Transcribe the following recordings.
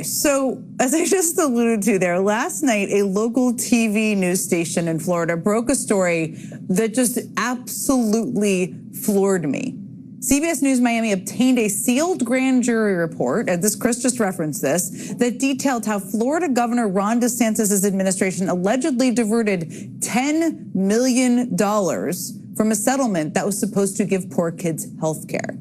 so as I just alluded to there, last night, a local TV news station in Florida broke a story that just absolutely floored me. CBS News Miami obtained a sealed grand jury report, and Chris just referenced this, that detailed how Florida Governor Ron DeSantis' administration allegedly diverted $10 million from a settlement that was supposed to give poor kids health care,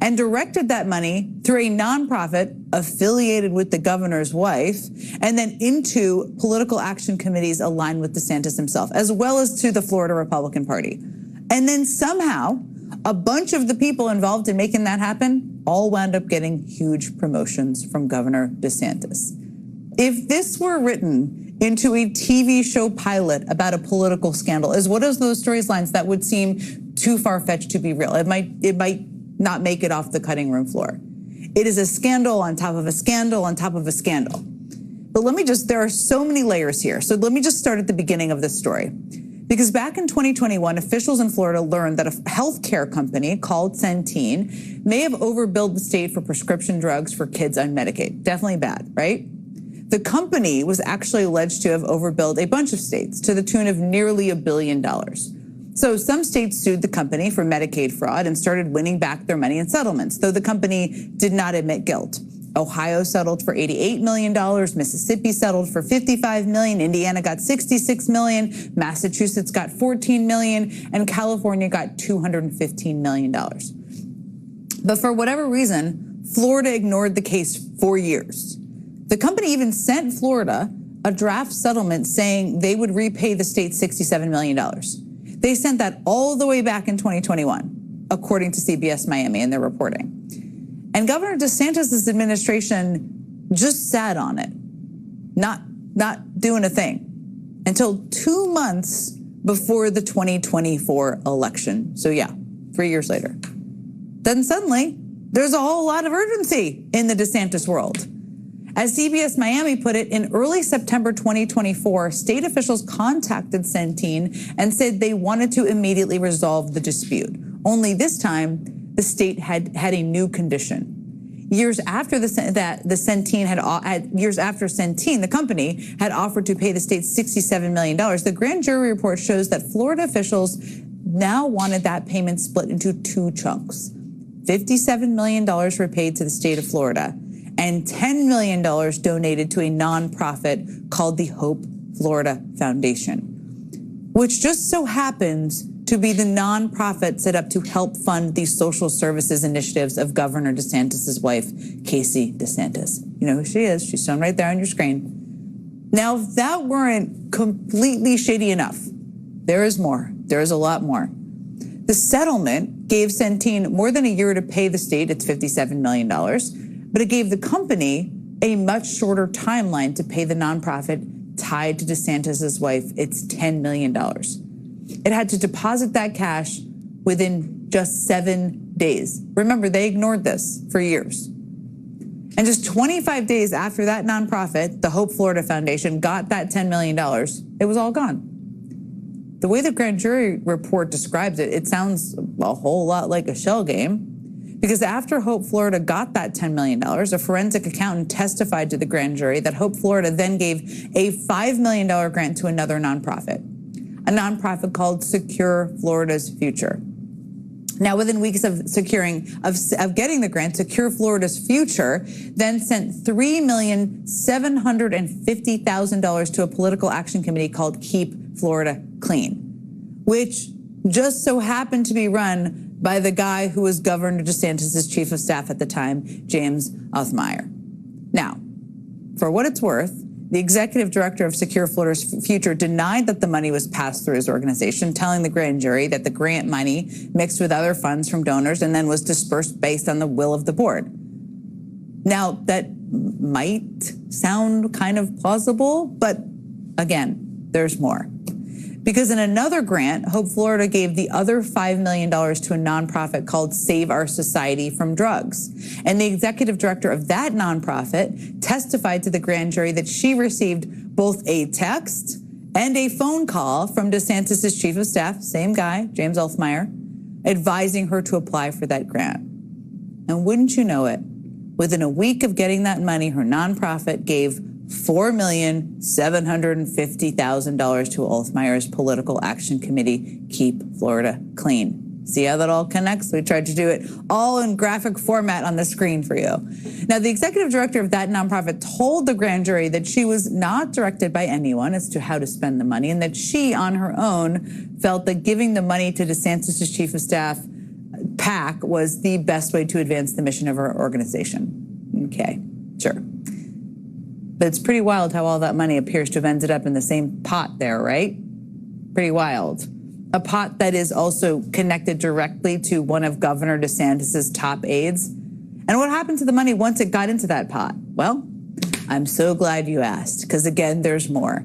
and directed that money through a nonprofit affiliated with the governor's wife, and then into political action committees aligned with DeSantis himself, as well as to the Florida Republican Party. And then somehow, a bunch of the people involved in making that happen all wound up getting huge promotions from Governor DeSantis. If this were written into a TV show pilot about a political scandal, is one of those storylines that would seem too far-fetched to be real. It might not make it off the cutting room floor. It is a scandal on top of a scandal on top of a scandal. But there are so many layers here. So let me just start at the beginning of this story. Because back in 2021, officials in Florida learned that a healthcare company called Centene may have overbilled the state for prescription drugs for kids on Medicaid. Definitely bad, right? The company was actually alleged to have overbilled a bunch of states to the tune of nearly $1 billion. So some states sued the company for Medicaid fraud and started winning back their money in settlements, though the company did not admit guilt. Ohio settled for $88 million, Mississippi settled for $55 million, Indiana got $66 million, Massachusetts got $14 million, and California got $215 million. But for whatever reason, Florida ignored the case for years. The company even sent Florida a draft settlement saying they would repay the state $67 million. They sent that all the way back in 2021, according to CBS Miami in their reporting. And Governor DeSantis' administration just sat on it, not doing a thing, until 2 months before the 2024 election. So yeah, 3 years later. Then suddenly, there's a whole lot of urgency in the DeSantis world. As CBS Miami put it, in early September 2024, state officials contacted Centene and said they wanted to immediately resolve the dispute. Only this time, the state had a new condition. Years after Centene, the company had offered to pay the state $67 million, the grand jury report shows that Florida officials now wanted that payment split into 2 chunks. $57 million were paid to the state of Florida, and $10 million donated to a nonprofit called the Hope Florida Foundation, which just so happens to be the nonprofit set up to help fund the social services initiatives of Governor DeSantis' wife, Casey DeSantis. You know who she is. She's shown right there on your screen. Now, if that weren't completely shady enough, there is more. There is a lot more. The settlement gave Centene more than a year to pay the state its $57 million, but it gave the company a much shorter timeline to pay the nonprofit tied to DeSantis' wife its $10 million. It had to deposit that cash within just 7 days. Remember, they ignored this for years. And just 25 days after that nonprofit, the Hope Florida Foundation, got that $10 million, it was all gone. The way the grand jury report describes it, it sounds a whole lot like a shell game. Because after Hope Florida got that $10 million, a forensic accountant testified to the grand jury that Hope Florida then gave a $5 million grant to another nonprofit, a nonprofit called Secure Florida's Future. Now, within weeks of getting the grant, Secure Florida's Future then sent $3,750,000 to a political action committee called Keep Florida Clean, which just so happened to be run by the guy who was Governor DeSantis' chief of staff at the time, James Althmeyer. Now, for what it's worth, the executive director of Secure Florida's Future denied that the money was passed through his organization, telling the grand jury that the grant money mixed with other funds from donors and then was dispersed based on the will of the board. Now, that might sound kind of plausible, but again, there's more. Because in another grant, Hope Florida gave the other $5 million to a nonprofit called Save Our Society from Drugs. And the executive director of that nonprofit testified to the grand jury that she received both a text and a phone call from DeSantis' chief of staff, same guy, James Althmeyer, advising her to apply for that grant. And wouldn't you know it, Within a week of getting that money, her nonprofit gave $4,750,000 to Olthmeyer's Political Action Committee, Keep Florida Clean. See how that all connects? We tried to do it all in graphic format on the screen for you. Now, the executive director of that nonprofit told the grand jury that she was not directed by anyone as to how to spend the money, and that she, on her own, felt that giving the money to DeSantis' chief of staff, PAC, was the best way to advance the mission of her organization. Okay, sure. But it's pretty wild how all that money appears to have ended up in the same pot there, right? Pretty wild. A pot that is also connected directly to one of Governor DeSantis' top aides. And what happened to the money once it got into that pot? Well, I'm so glad you asked, because again, there's more.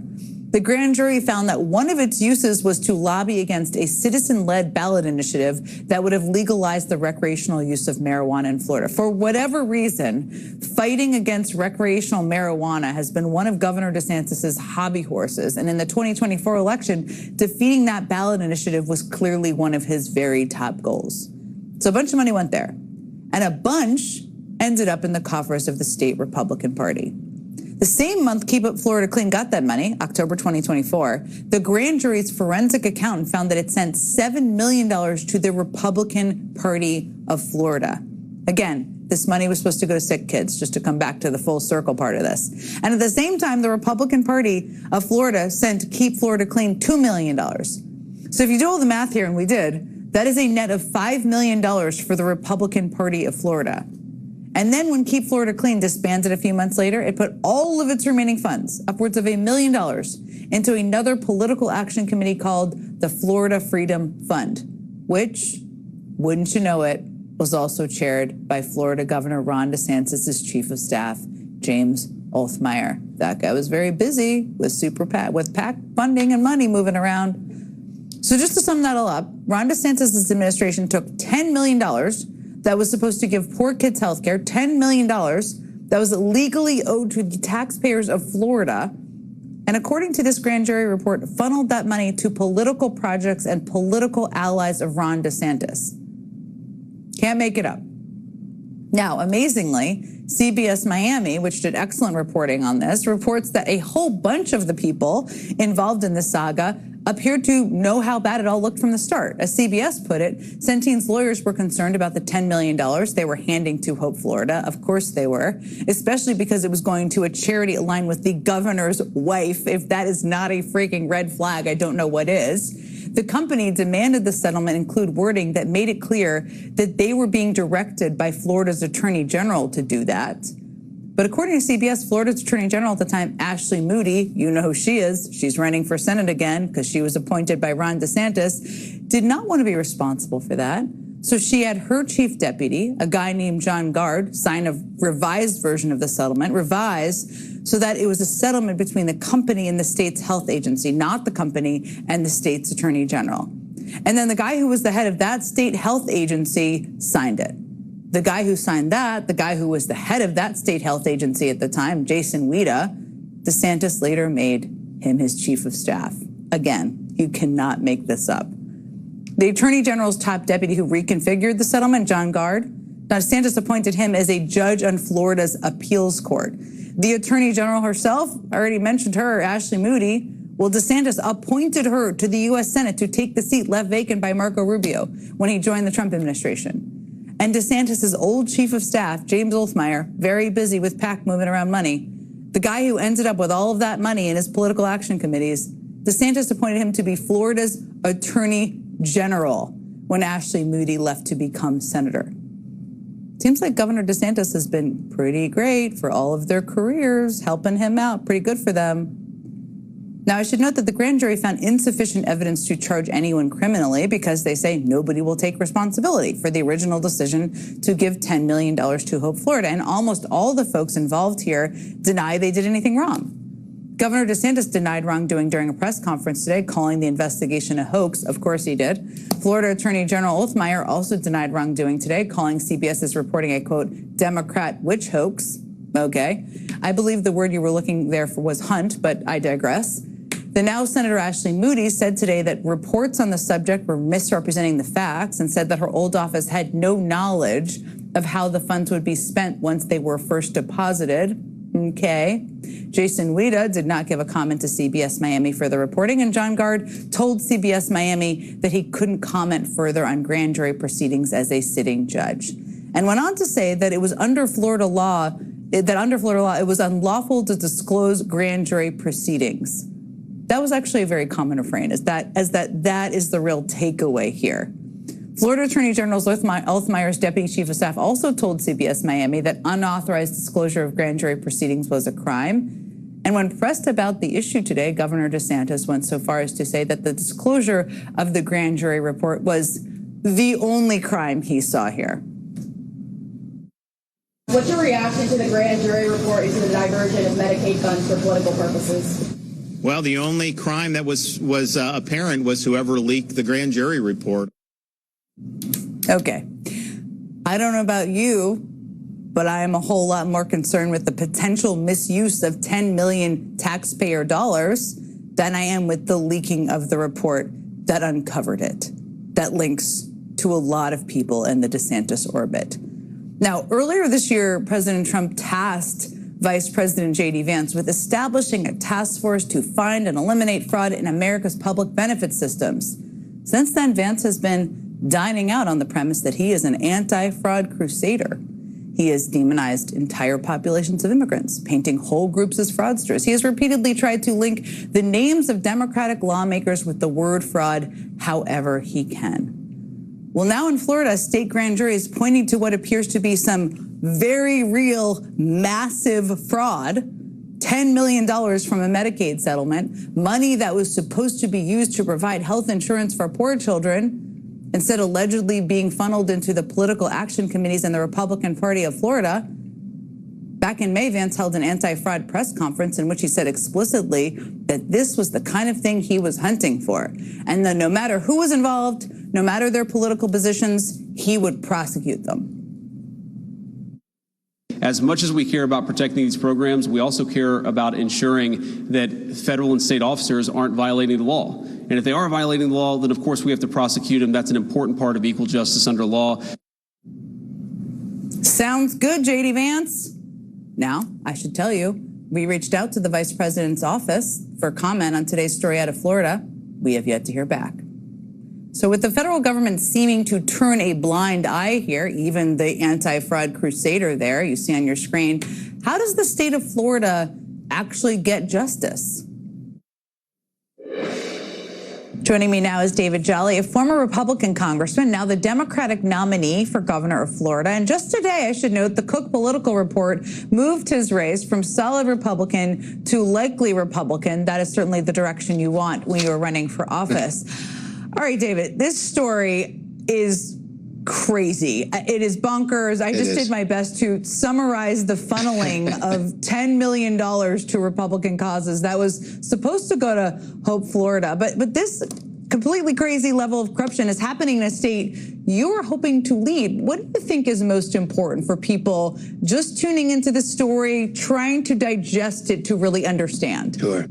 The grand jury found that one of its uses was to lobby against a citizen-led ballot initiative that would have legalized the recreational use of marijuana in Florida. For whatever reason, fighting against recreational marijuana has been one of Governor DeSantis' hobby horses. And in the 2024 election, defeating that ballot initiative was clearly one of his very top goals. So a bunch of money went there, and a bunch ended up in the coffers of the state Republican Party. The same month Keep Florida Clean got that money, October 2024, the grand jury's forensic accountant found that it sent $7 million to the Republican Party of Florida. Again, this money was supposed to go to sick kids, just to come back to the full circle part of this. And at the same time, the Republican Party of Florida sent Keep Florida Clean $2 million. So if you do all the math here, and we did, that is a net of $5 million for the Republican Party of Florida. And then when Keep Florida Clean disbanded a few months later, it put all of its remaining funds, upwards of $1 million, into another political action committee called the Florida Freedom Fund, which, wouldn't you know it, was also chaired by Florida Governor Ron DeSantis' chief of staff, James Olthmeyer. That guy was very busy with PAC funding and money moving around. So just to sum that all up, Ron DeSantis' administration took $10 million that was supposed to give poor kids health care, $10 million that was legally owed to the taxpayers of Florida, and according to this grand jury report, funneled that money to political projects and political allies of Ron DeSantis. Can't make it up. Now, amazingly, CBS Miami, which did excellent reporting on this, reports that a whole bunch of the people involved in this saga appeared to know how bad it all looked from the start. As CBS put it, Centene's lawyers were concerned about the $10 million they were handing to Hope Florida. Of course they were, especially because it was going to a charity aligned with the governor's wife. If that is not a freaking red flag, I don't know what is. The company demanded the settlement include wording that made it clear that they were being directed by Florida's Attorney General to do that. But according to CBS, Florida's Attorney General at the time, Ashley Moody, you know who she is, she's running for Senate again because she was appointed by Ron DeSantis, did not want to be responsible for that. So she had her chief deputy, a guy named John Gard, sign a revised version of the settlement, revised so that it was a settlement between the company and the state's health agency, not the company and the state's Attorney General. And then the guy who was the head of that state health agency signed it. The guy who signed that, the guy who was the head of that state health agency at the time, Jason Wida, DeSantis later made him his chief of staff. Again, you cannot make this up. The Attorney General's top deputy who reconfigured the settlement, John Gard, DeSantis appointed him as a judge on Florida's appeals court. The Attorney General herself, I already mentioned her, Ashley Moody, well, DeSantis appointed her to the U.S. Senate to take the seat left vacant by Marco Rubio when he joined the Trump administration. And DeSantis' old chief of staff, James Olthmeyer, very busy with PAC moving around money, the guy who ended up with all of that money in his political action committees, DeSantis appointed him to be Florida's Attorney General when Ashley Moody left to become senator. Seems like Governor DeSantis has been pretty great for all of their careers, helping him out. Pretty good for them. Now, I should note that the grand jury found insufficient evidence to charge anyone criminally because they say nobody will take responsibility for the original decision to give $10 million to Hope Florida. And almost all the folks involved here deny they did anything wrong. Governor DeSantis denied wrongdoing during a press conference today, calling the investigation a hoax. Of course he did. Florida Attorney General Olthmeyer also denied wrongdoing today, calling CBS's reporting a, quote, Democrat witch hoax. Okay. I believe the word you were looking there for was hunt, but I digress. The now Senator Ashley Moody said today that reports on the subject were misrepresenting the facts and said that her old office had no knowledge of how the funds would be spent once they were first deposited. Okay. Jason Wida did not give a comment to CBS Miami for the reporting, and John Gard told CBS Miami that he couldn't comment further on grand jury proceedings as a sitting judge, and went on to say that it was under Florida law, it was unlawful to disclose grand jury proceedings. That was actually a very common refrain, that is the real takeaway here. Florida Attorney General Elthmeyer's deputy chief of staff also told CBS Miami that unauthorized disclosure of grand jury proceedings was a crime. And when pressed about the issue today, Governor DeSantis went so far as to say that the disclosure of the grand jury report was the only crime he saw here. What's your reaction to the grand jury report into the diversion of Medicaid funds for political purposes? Well, the only crime that was apparent was whoever leaked the grand jury report. Okay. I don't know about you, but I am a whole lot more concerned with the potential misuse of 10 million taxpayer dollars than I am with the leaking of the report that uncovered it, that links to a lot of people in the DeSantis orbit. Now, earlier this year, President Trump tasked Vice President J.D. Vance with establishing a task force to find and eliminate fraud in America's public benefit systems. Since then, Vance has been dining out on the premise that he is an anti-fraud crusader. He has demonized entire populations of immigrants, painting whole groups as fraudsters. He has repeatedly tried to link the names of Democratic lawmakers with the word fraud however he can. Well, now in Florida, a state grand jury is pointing to what appears to be some very real, massive fraud. $10 million from a Medicaid settlement, money that was supposed to be used to provide health insurance for poor children, instead allegedly being funneled into the political action committees in the Republican Party of Florida. Back in May, Vance held an anti-fraud press conference in which he said explicitly that this was the kind of thing he was hunting for, and that no matter who was involved, no matter their political positions, he would prosecute them. As much as we care about protecting these programs, we also care about ensuring that federal and state officers aren't violating the law. And if they are violating the law, then of course we have to prosecute them. That's an important part of equal justice under law. Sounds good, J.D. Vance. Now, I should tell you, we reached out to the vice president's office for comment on today's story out of Florida. We have yet to hear back. So with the federal government seeming to turn a blind eye here, even the anti-fraud crusader there you see on your screen, how does the state of Florida actually get justice? Joining me now is David Jolly, a former Republican congressman, now the Democratic nominee for governor of Florida. And just today, I should note, the Cook Political Report moved his race from solid Republican to likely Republican. That is certainly the direction you want when you are running for office. All right, David, this story is crazy. It is bonkers. I just did my best to summarize the funneling of $10 million to Republican causes that was supposed to go to Hope, Florida. But this completely crazy level of corruption is happening in a state you are hoping to lead. What do you think is most important for people just tuning into this story, trying to digest it to really understand? Sure.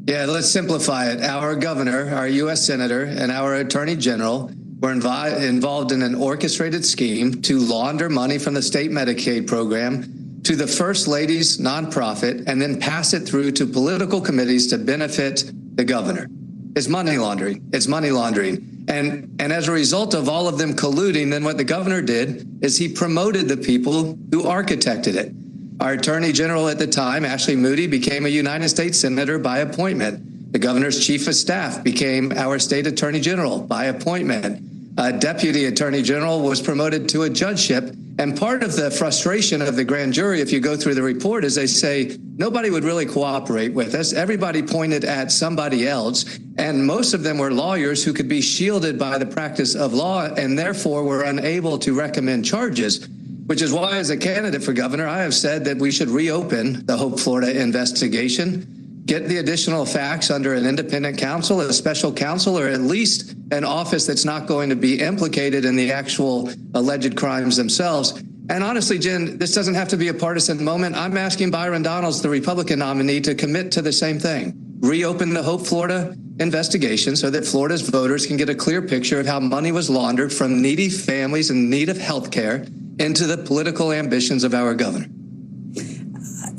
Yeah, let's simplify it. Our governor, our U.S. senator, and our attorney general were involved in an orchestrated scheme to launder money from the state Medicaid program to the First Lady's nonprofit and then pass it through to political committees to benefit the governor. It's money laundering. It's money laundering. And as a result of all of them colluding, then what the governor did is he promoted the people who architected it. Our attorney general at the time, Ashley Moody, became a United States senator by appointment. The governor's chief of staff became our state attorney general by appointment. A deputy attorney general was promoted to a judgeship. And part of the frustration of the grand jury, if you go through the report, is they say nobody would really cooperate with us. Everybody pointed at somebody else. And most of them were lawyers who could be shielded by the practice of law and therefore were unable to recommend charges. Which is why, as a candidate for governor, I have said that we should reopen the Hope Florida investigation, get the additional facts under an independent counsel, a special counsel, or at least an office that's not going to be implicated in the actual alleged crimes themselves. And honestly, Jen, this doesn't have to be a partisan moment. I'm asking Byron Donalds, the Republican nominee, to commit to the same thing. Reopen the Hope Florida investigation so that Florida's voters can get a clear picture of how money was laundered from needy families in need of health care into the political ambitions of our governor.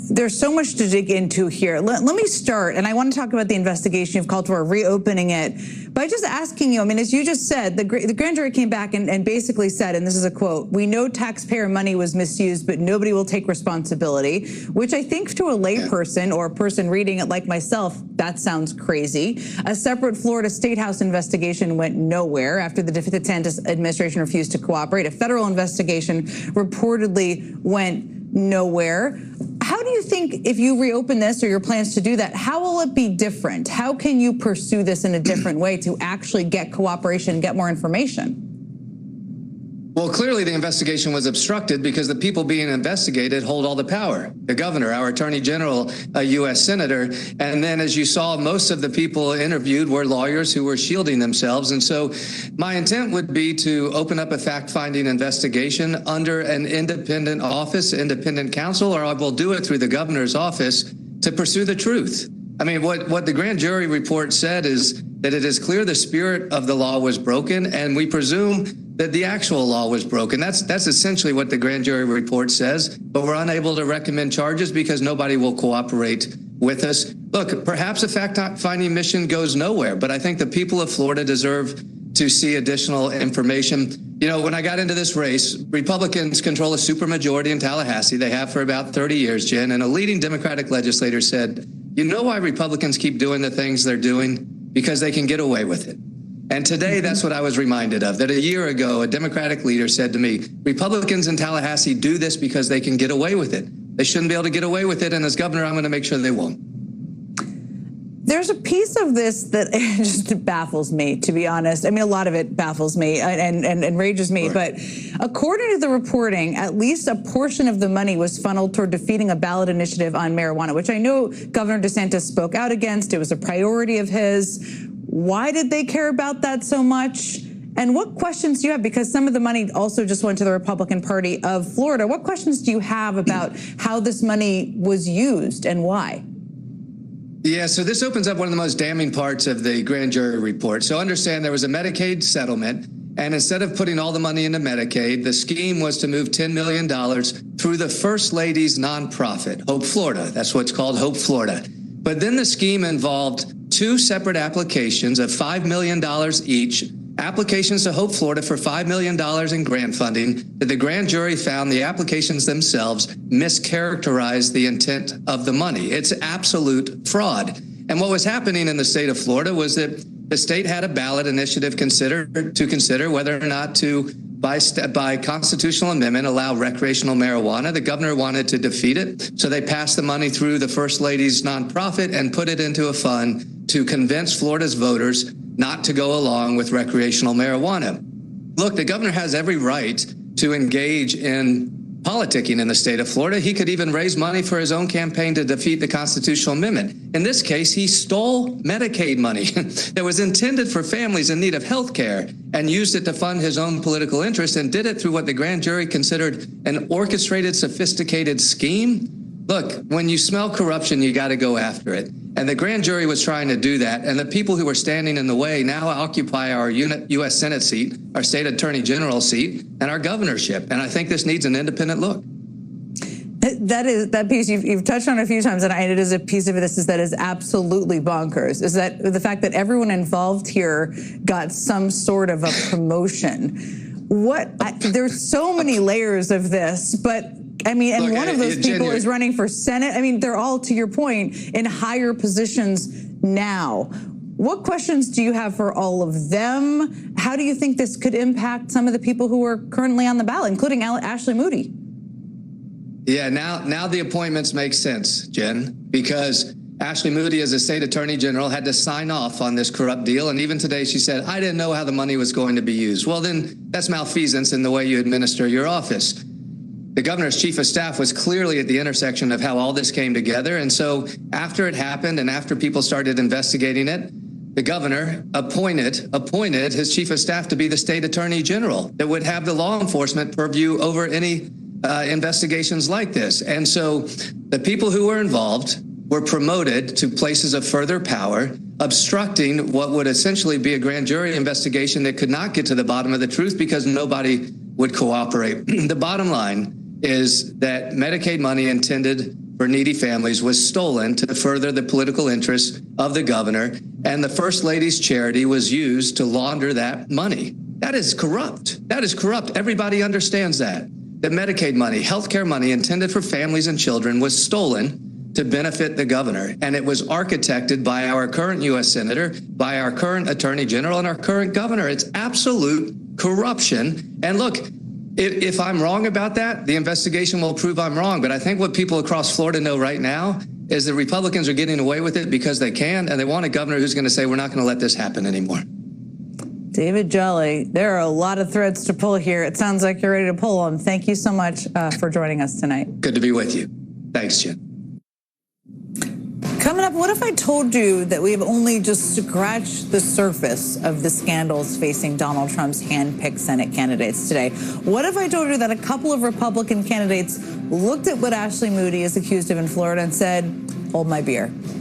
There's so much to dig into here. Let me start, and I want to talk about the investigation. You've called for reopening it by just asking you, I mean, as you just said, the grand jury came back and basically said, and this is a quote, "We know taxpayer money was misused, but nobody will take responsibility," which I think to a layperson or a person reading it like myself, that sounds crazy. A separate Florida State House investigation went nowhere after the DeSantis administration refused to cooperate. A federal investigation reportedly went nowhere. How do you think, if you reopen this or your plans to do that, how will it be different? How can you pursue this in a different way to actually get cooperation, get more information? Well, clearly the investigation was obstructed because the people being investigated hold all the power. The governor, our attorney general, a U.S. senator. And then, as you saw, most of the people interviewed were lawyers who were shielding themselves. And so my intent would be to open up a fact-finding investigation under an independent office, independent counsel, or I will do it through the governor's office to pursue the truth. I mean, what the grand jury report said is that it is clear the spirit of the law was broken, and we presume that the actual law was broken. That's essentially what the grand jury report says, but we're unable to recommend charges because nobody will cooperate with us. Look, perhaps a fact-finding mission goes nowhere, but I think the people of Florida deserve to see additional information. You know, when I got into this race, Republicans control a supermajority in Tallahassee. They have for about 30 years, Jen, and a leading Democratic legislator said, "You know why Republicans keep doing the things they're doing? Because they can get away with it." And today, that's what I was reminded of, that a year ago, a Democratic leader said to me, Republicans in Tallahassee do this because they can get away with it. They shouldn't be able to get away with it. And as governor, I'm going to make sure they won't. There's a piece of this that just baffles me, to be honest. I mean, a lot of it baffles me and enrages me. Sure. But according to the reporting, at least a portion of the money was funneled toward defeating a ballot initiative on marijuana, which I know Governor DeSantis spoke out against. It was a priority of his. Why did they care about that so much? And what questions do you have? Because some of the money also just went to the Republican Party of Florida. What questions do you have about how this money was used and why? Yeah, so this opens up one of the most damning parts of the grand jury report. So understand there was a Medicaid settlement, and instead of putting all the money into Medicaid, the scheme was to move $10 million through the First Lady's nonprofit, Hope Florida. That's what's called Hope Florida. But then the scheme involved two separate applications of $5 million each, applications to Hope Florida for $5 million in grant funding, that the grand jury found the applications themselves mischaracterized the intent of the money. It's absolute fraud. And what was happening in the state of Florida was that the state had a ballot initiative to consider whether or not to, by constitutional amendment, allow recreational marijuana. The governor wanted to defeat it, so they passed the money through the First Lady's nonprofit and put it into a fund to convince Florida's voters not to go along with recreational marijuana. Look, the governor has every right to engage in politicking in the state of Florida. He could even raise money for his own campaign to defeat the constitutional amendment. In this case, he stole Medicaid money that was intended for families in need of health care and used it to fund his own political interests and did it through what the grand jury considered an orchestrated, sophisticated scheme. Look, when you smell corruption, you got to go after it. And the grand jury was trying to do that. And the people who were standing in the way now occupy our U.S. Senate seat, our state attorney general seat, and our governorship. And I think this needs an independent look. That piece you've touched on a few times, and it is a piece of this that is absolutely bonkers, is that the fact that everyone involved here got some sort of a promotion. There's so many layers of this, but I mean, and look, one of those people is running for Senate. I mean, they're all, to your point, in higher positions now. What questions do you have for all of them? How do you think this could impact some of the people who are currently on the ballot, including Ashley Moody? Yeah, now the appointments make sense, Jen, because Ashley Moody, as a state attorney general, had to sign off on this corrupt deal. And even today, she said, I didn't know how the money was going to be used. Well, then that's malfeasance in the way you administer your office. The governor's chief of staff was clearly at the intersection of how all this came together. And so after it happened and after people started investigating it, the governor appointed his chief of staff to be the state attorney general that would have the law enforcement purview over any investigations like this. And so the people who were involved were promoted to places of further power, obstructing what would essentially be a grand jury investigation that could not get to the bottom of the truth because nobody would cooperate. The bottom line is that Medicaid money intended for needy families was stolen to further the political interests of the governor, and the First Lady's charity was used to launder that money. That is corrupt. That is corrupt. Everybody understands that. That Medicaid money, healthcare money intended for families and children was stolen to benefit the governor. And it was architected by our current U.S. Senator, by our current Attorney General, and our current governor. It's absolute corruption. And look, if I'm wrong about that, the investigation will prove I'm wrong. But I think what people across Florida know right now is the Republicans are getting away with it because they can, and they want a governor who's going to say, we're not going to let this happen anymore. David Jolly, there are a lot of threads to pull here. It sounds like you're ready to pull them. Thank you so much for joining us tonight. Good to be with you. Thanks, Jen. Coming up, what if I told you that we have only just scratched the surface of the scandals facing Donald Trump's hand-picked Senate candidates today? What if I told you that a couple of Republican candidates looked at what Ashley Moody is accused of in Florida and said, hold my beer?